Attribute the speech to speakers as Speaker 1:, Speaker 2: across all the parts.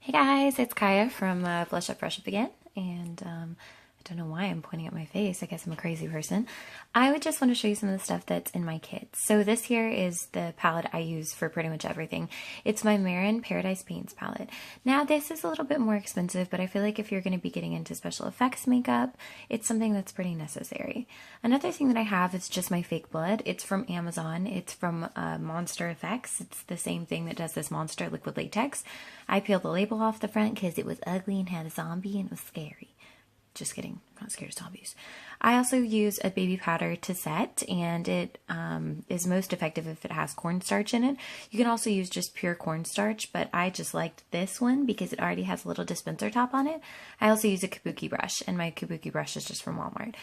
Speaker 1: Hey guys, it's Kaya from Blush Up Brush Up again, and I don't know why I'm pointing at my face. I guess I'm a crazy person. I would just want to show you some of the stuff that's in my kit. So this here is the palette I use for pretty much everything. It's my Marin Paradise Paints palette. Now this is a little bit more expensive, but I feel like if you're going to be getting into special effects makeup, it's something that's pretty necessary. Another thing that I have is just my fake blood. It's from Amazon. It's from Monster Effects. It's the same thing that does this Monster Liquid Latex. I peeled the label off the front because it was ugly and had a zombie and it was scary. Just kidding, I'm not scared of zombies. I also use a baby powder to set, and it is most effective if it has cornstarch in it. You can also use just pure cornstarch, but I just liked this one because it already has a little dispenser top on it. I also use a kabuki brush, and my kabuki brush is just from Walmart.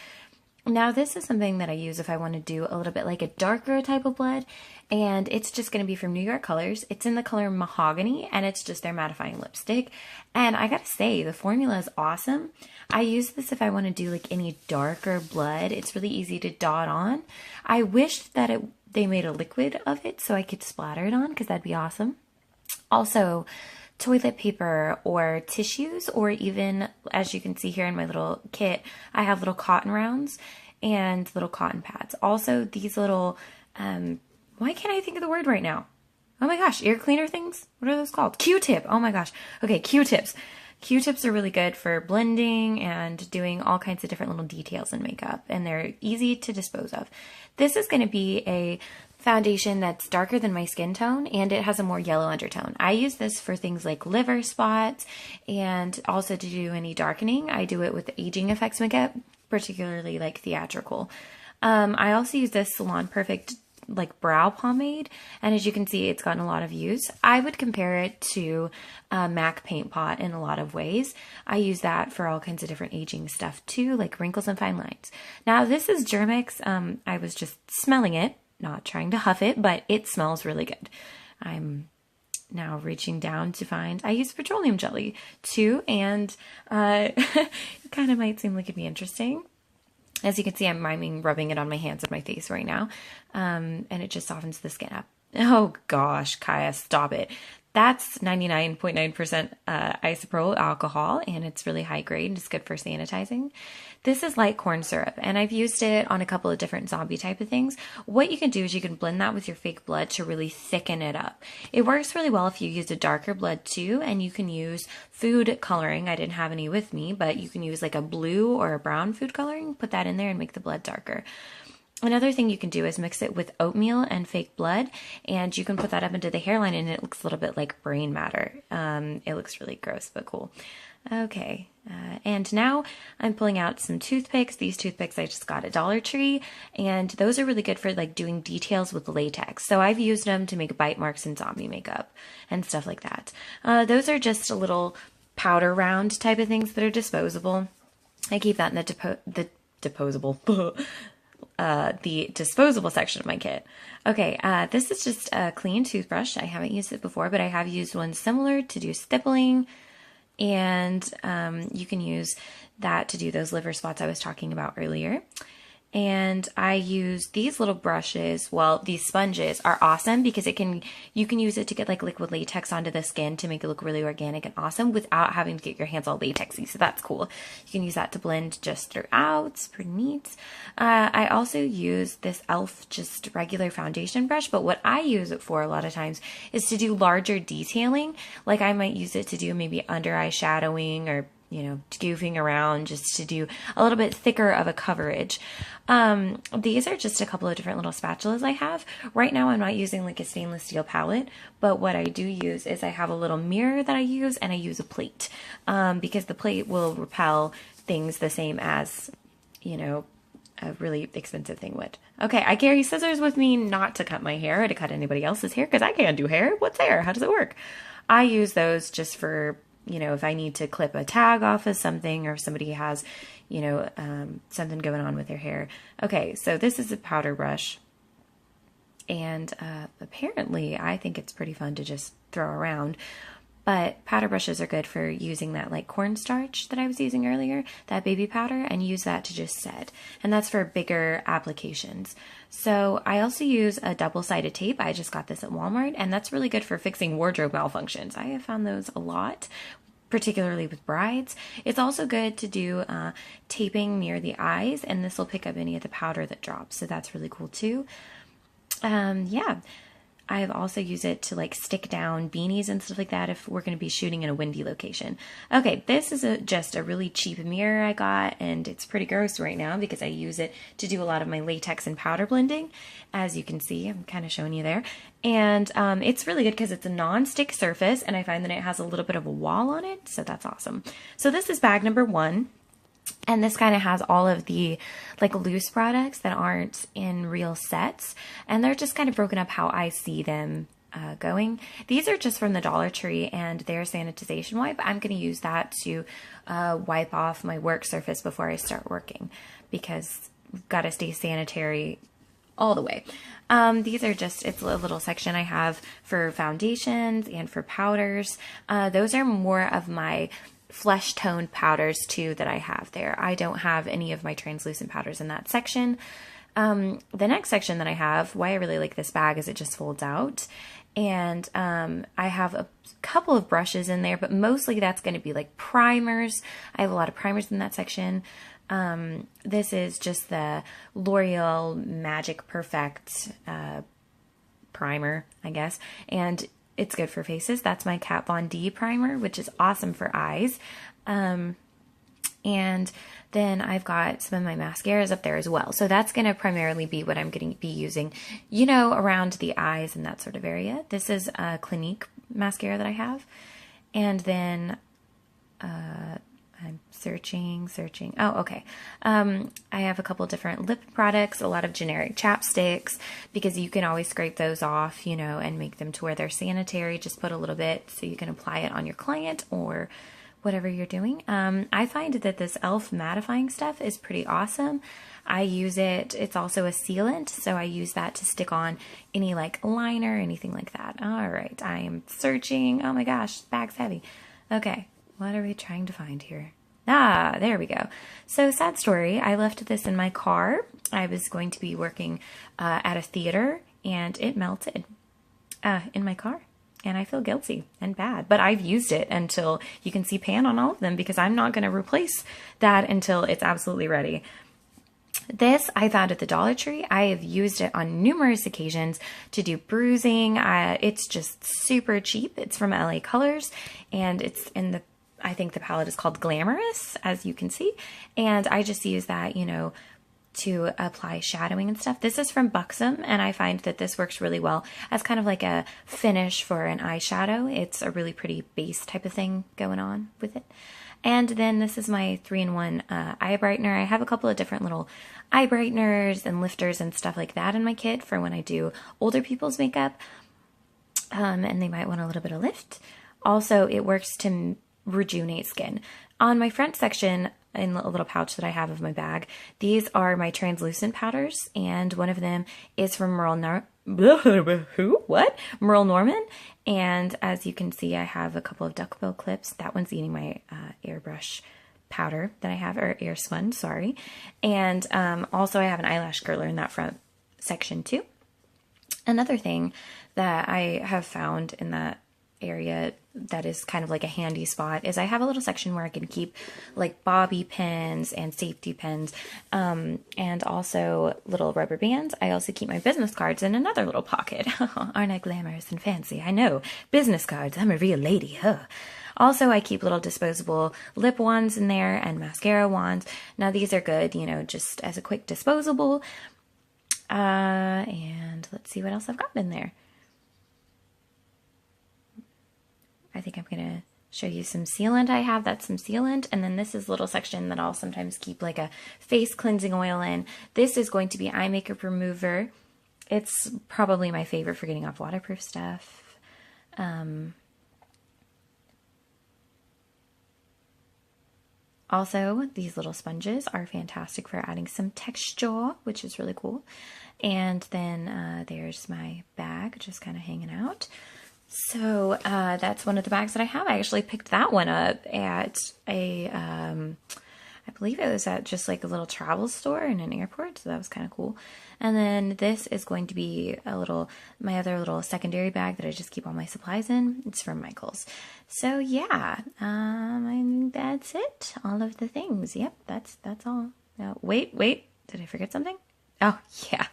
Speaker 1: Now this is something that I use if I want to do a little bit like a darker type of blood, and it's just going to be from New York Colors. It's in the color Mahogany, and it's just their mattifying lipstick. And I gotta say, the formula is awesome. I use this if I want to do like any darker blood. It's really easy to dot on. I wished that they made a liquid of it so I could splatter it on, because that'd be awesome. Also, toilet paper or tissues, or even, as you can see here in my little kit, I have little cotton rounds and little cotton pads. Also, these little, why can't I think of the word right now? Oh my gosh, ear cleaner things? What are those called? Q-tip. Oh my gosh. Okay, Q-tips. Q-tips are really good for blending and doing all kinds of different little details in makeup, and they're easy to dispose of. This is going to be a foundation that's darker than my skin tone, and it has a more yellow undertone. I use this for things like liver spots, and also to do any darkening. I do it with aging effects makeup, particularly like theatrical. I also use this Salon Perfect like brow pomade, and as you can see, it's gotten a lot of use. I would compare it to a MAC paint pot in a lot of ways. I use that for all kinds of different aging stuff too, like wrinkles and fine lines. Now this is Germix. I was just smelling it, not trying to huff it, but it smells really good. I'm now reaching down to find, I use Petroleum Jelly too, and it kind of might seem like it'd be interesting. As you can see, I'm miming rubbing it on my hands and my face right now, and it just softens the skin up. Oh gosh, Kaya, stop it. That's 99.9% isopropyl alcohol, and it's really high grade. It's good for sanitizing. This is light corn syrup, and I've used it on a couple of different zombie type of things. What you can do is you can blend that with your fake blood to really thicken it up. It works really well if you use a darker blood too, and you can use food coloring. I didn't have any with me, but you can use like a blue or a brown food coloring, put that in there and make the blood darker. Another thing you can do is mix it with oatmeal and fake blood, and you can put that up into the hairline, and it looks a little bit like brain matter. It looks really gross, but cool. Okay, and now I'm pulling out some toothpicks. These toothpicks I just got at Dollar Tree, and those are really good for like doing details with latex. So I've used them to make bite marks in zombie makeup and stuff like that. Those are just a little powder round type of things that are disposable. I keep that in the disposable section of my kit. Okay, this is just a clean toothbrush. I haven't used it before, but I have used one similar to do stippling, and you can use that to do those liver spots I was talking about earlier. And I use these little brushes. Well, these sponges are awesome because you can use it to get like liquid latex onto the skin to make it look really organic and awesome without having to get your hands all latexy. So that's cool. You can use that to blend just throughout. It's pretty neat. I also use this e.l.f. just regular foundation brush, but what I use it for a lot of times is to do larger detailing. Like I might use it to do maybe under eye shadowing, or goofing around just to do a little bit thicker of a coverage. These are just a couple of different little spatulas I have. Right now I'm not using like a stainless steel palette, but what I do use is I have a little mirror that I use, and I use a plate, because the plate will repel things the same as, a really expensive thing would. Okay, I carry scissors with me, not to cut my hair or to cut anybody else's hair, because I can't do hair. What's hair? How does it work? I use those just for if I need to clip a tag off of something, or if somebody has, something going on with their hair. Okay, so this is a powder brush, and apparently I think it's pretty fun to just throw around, but powder brushes are good for using that like cornstarch that I was using earlier, that baby powder, and use that to just set. And that's for bigger applications. So I also use a double-sided tape. I just got this at Walmart, and that's really good for fixing wardrobe malfunctions. I have found those a lot, particularly with brides. It's also good to do taping near the eyes, and this will pick up any of the powder that drops. So that's really cool too. Yeah. I've also used it to like stick down beanies and stuff like that if we're going to be shooting in a windy location. Okay, this is just a really cheap mirror I got, and it's pretty gross right now because I use it to do a lot of my latex and powder blending. As you can see, I'm kind of showing you there. And it's really good because it's a non-stick surface, and I find that it has a little bit of a wall on it, so that's awesome. So this is bag number 1. And this kind of has all of the like loose products that aren't in real sets. And they're just kind of broken up how I see them going. These are just from the Dollar Tree and their sanitization wipe. I'm going to use that to wipe off my work surface before I start working because we've got to stay sanitary all the way. These are just, it's a little section I have for foundations and for powders. Those are more of my flesh toned powders too that I have there. I don't have any of my translucent powders in that section. The next section that I have, why I really like this bag is it just folds out. And I have a couple of brushes in there, but mostly that's going to be like primers. I have a lot of primers in that section. This is just the L'Oreal Magic Perfect primer, I guess. And it's good for faces. That's my Kat Von D primer, which is awesome for eyes. And then I've got some of my mascaras up there as well. So that's going to primarily be what I'm going to be using, you know, around the eyes and that sort of area. This is a Clinique mascara that I have. And then I'm searching. Oh, okay. I have a couple different lip products, a lot of generic chapsticks, because you can always scrape those off, you know, and make them to where they're sanitary. Just put a little bit so you can apply it on your client or whatever you're doing. I find that this e.l.f. mattifying stuff is pretty awesome. I use it. It's also a sealant, so I use that to stick on any like liner, anything like that. All right. I am searching. Oh my gosh, bag's heavy. Okay. What are we trying to find here? Ah, there we go. So sad story. I left this in my car. I was going to be working at a theater and it melted in my car. And I feel guilty and bad, but I've used it until you can see pan on all of them because I'm not going to replace that until it's absolutely ready. This I found at the Dollar Tree. I have used it on numerous occasions to do bruising. It's just super cheap. It's from LA Colors and it's in the, I think the palette is called Glamorous, as you can see. And I just use that, you know, to apply shadowing and stuff. This is from Buxom, and I find that this works really well as kind of like a finish for an eyeshadow. It's a really pretty base type of thing going on with it. And then this is my 3-in-1 eye brightener. I have a couple of different little eye brighteners and lifters and stuff like that in my kit for when I do older people's makeup, and they might want a little bit of lift. Also, it works to rejuvenate skin. On my front section, in a little pouch that I have of my bag, these are my translucent powders, and one of them is from Merle Norman. And as you can see, I have a couple of duckbill clips. That one's eating my airbrush powder that I have, or air sponge, sorry. And also I have an eyelash curler in that front section too. Another thing that I have found in that area that is kind of like a handy spot is I have a little section where I can keep like bobby pins and safety pins, and also little rubber bands. I also keep my business cards in another little pocket. Aren't I glamorous and fancy? I know. Business cards. I'm a real lady. Huh. Also, I keep little disposable lip wands in there and mascara wands. Now these are good, you know, just as a quick disposable. And let's see what else I've got in there. I think I'm going to show you some sealant I have. That's some sealant. And then this is a little section that I'll sometimes keep like a face cleansing oil in. This is going to be eye makeup remover. It's probably my favorite for getting off waterproof stuff. Also, these little sponges are fantastic for adding some texture, which is really cool. And then there's my bag, just kind of hanging out. So that's one of the bags that I have. I actually picked that one up at I believe it was at just like a little travel store in an airport, so that was kind of cool. And then this is going to be my other little secondary bag that I just keep all my supplies in. It's from Michael's. So yeah, I think that's it. All of the things. Yep, that's all. Now, wait, did I forget something? Oh yeah.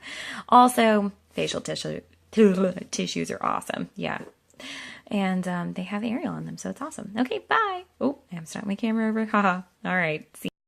Speaker 1: Also, facial tissues are awesome. Yeah. And they have Ariel on them, so it's awesome. Okay, bye. Oh, I'm starting my camera over. Haha. All right. See